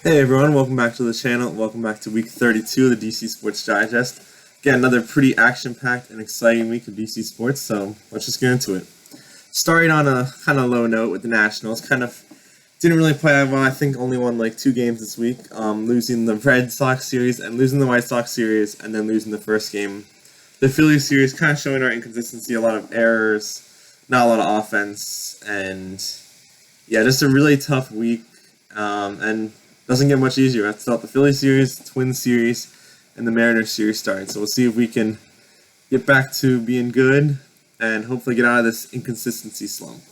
Hey everyone, welcome back to the channel. Welcome back to week 32 of the DC Sports Digest. Again, another pretty action-packed and exciting week of DC Sports, so let's just get into it. Starting on a kind of low note with the Nationals, kind of didn't really play that well. I think only won like 2 games this week, losing the Red Sox series and losing the White Sox series, and then losing the first game. The Phillies series kind of showing our inconsistency, a lot of errors, not a lot of offense, and yeah, just a really tough week. And doesn't get much easier. That's how the Philly series, Twins series, and the Mariners series started. So we'll see if we can get back to being good and hopefully get out of this inconsistency slump.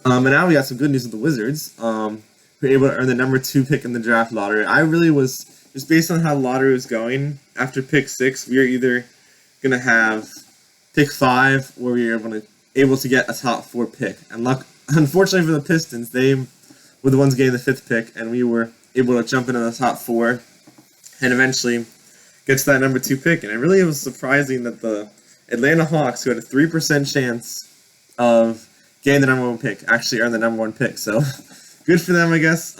And now we got some good news with the Wizards. We were able to earn the number 2 pick in the draft lottery. I really was, just based on how the lottery was going, after pick 6, we were either going to have pick 5 or we were able to get a top 4 pick. And unfortunately for the Pistons, they were the ones getting the 5th pick, and we were able to jump into the top 4 and eventually get to that number 2 pick. And it really was surprising that the Atlanta Hawks, who had a 3% chance of getting the number 1 pick, actually earned the number 1 pick. So good for them, I guess.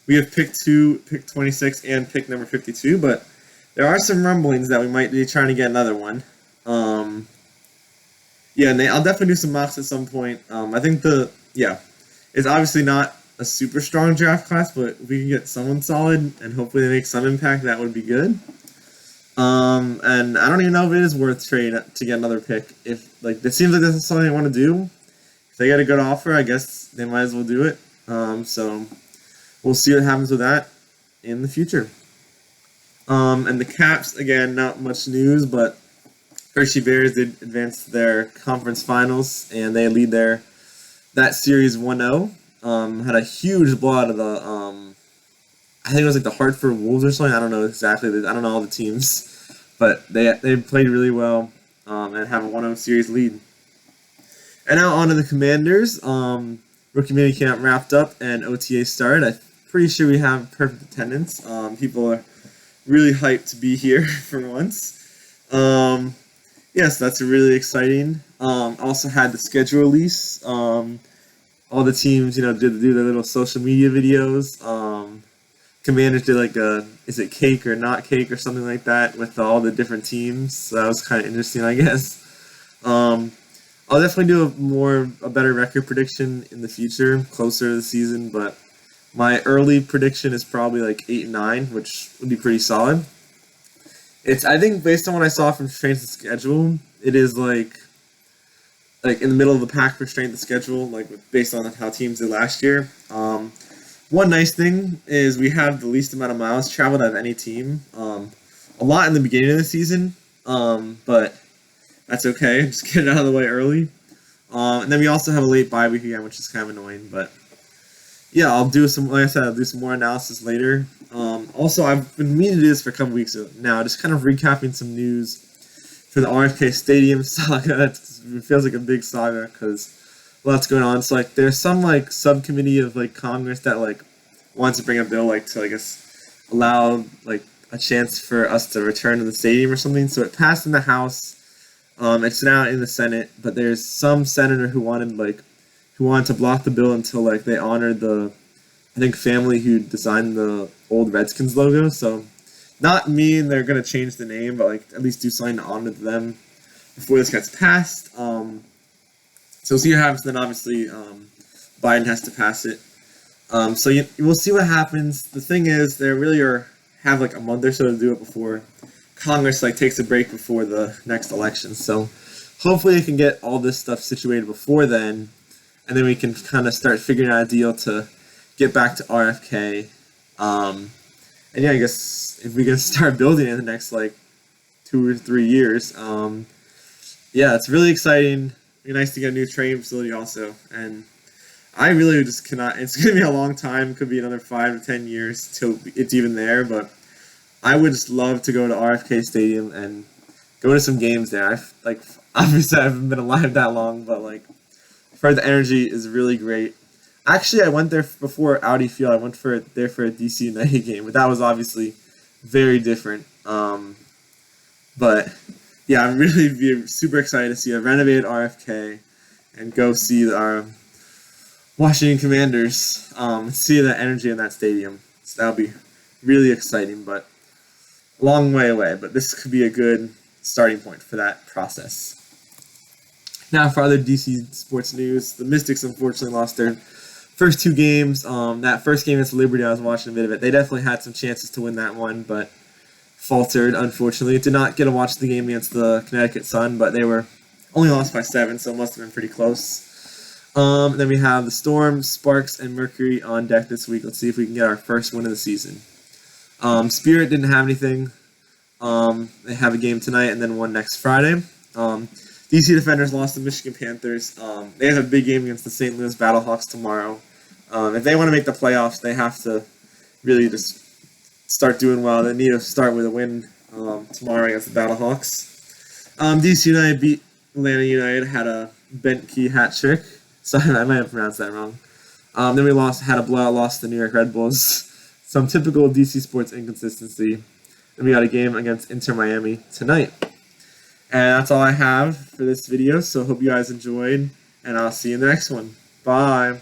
We have pick 2, pick 26, and pick number 52, but there are some rumblings that we might be trying to get another one. Yeah, and I'll definitely do some mocks at some point. I think it's obviously not a super strong draft class, but if we can get someone solid and hopefully they make some impact, that would be good. And I don't even know if it is worth trading to get another pick. If it seems like this is something they want to do. If they get a good offer, I guess they might as well do it. So we'll see what happens with that in the future. And the Caps, again, not much news, but Hershey Bears did advance to their conference finals, and they lead that series 1-0. Had a huge blowout of the, I think it was like the Hartford Wolves or something. I don't know exactly. I don't know all the teams, but they played really well and have a 1-0 series lead. And now on to the Commanders. Rookie mini camp wrapped up and OTA started. I'm pretty sure we have perfect attendance. People are really hyped to be here for once. Yes, that's really exciting. Also had the schedule release. All the teams, did do their little social media videos. Commanders did is it cake or not cake or something like that with all the different teams. So that was kind of interesting, I guess. I'll definitely do a better record prediction in the future, closer to the season. But my early prediction is probably like 8-9, which would be pretty solid. I think based on what I saw from strength of schedule, it is like in the middle of the pack for strength of schedule, based on how teams did last year. One nice thing is we have the least amount of miles traveled out of any team. A lot in the beginning of the season, but that's okay. Just get it out of the way early. And then we also have a late bye week again, which is kind of annoying. But yeah, I'll do some more analysis later. Also, I've been meaning to do this for a couple weeks now, just kind of recapping some news for the RFK Stadium saga. It feels like a big saga because lots going on. So there's some subcommittee of Congress that wants to bring a bill to allow a chance for us to return to the stadium or something. So it passed in the House. It's now in the Senate, but there's some senator who wanted to block the bill until they honored the family who designed the old Redskins logo. So not mean they're going to change the name, but at least do something to honor them before this gets passed. So we'll see what happens. Then obviously Biden has to pass it. So we'll see what happens. The thing is, they really have a month or so to do it before Congress takes a break before the next election. So hopefully they can get all this stuff situated before then, and then we can kind of start figuring out a deal to get back to RFK. And yeah, I guess if we can start building in the next 2 or 3 years, yeah, it's really exciting. It'd be nice to get a new training facility also, and I really just cannot. It's gonna be a long time. Could be another 5 to 10 years till it's even there. But I would just love to go to RFK Stadium and go to some games there. Obviously I haven't been alive that long, but I've heard the energy is really great. Actually, I went there before Audi Field. I went there for a DC United game, but that was obviously very different. But yeah, I'm really super excited to see a renovated RFK and go see our Washington Commanders. See the energy in that stadium. So that'll be really exciting, but a long way away. But this could be a good starting point for that process. Now for other DC sports news, the Mystics unfortunately lost their first 2 games. That first game against Liberty, I was watching a bit of it. They definitely had some chances to win that one, but faltered, unfortunately. Did not get to watch the game against the Connecticut Sun, but they were only lost by 7, so it must have been pretty close. Then we have the Storm, Sparks, and Mercury on deck this week. Let's see if we can get our first win of the season. Spirit didn't have anything. They have a game tonight and then one next Friday. DC Defenders lost to Michigan Panthers. They have a big game against the St. Louis Battlehawks tomorrow. If they want to make the playoffs, they have to really just start doing well. They need to start with a win tomorrow against the Battlehawks. DC United beat Atlanta United, had a bent key hat trick. Sorry, I might have pronounced that wrong. Then we had a blowout loss to the New York Red Bulls. Some typical DC sports inconsistency. Then we got a game against Inter Miami tonight. And that's all I have for this video, so hope you guys enjoyed, and I'll see you in the next one. Bye!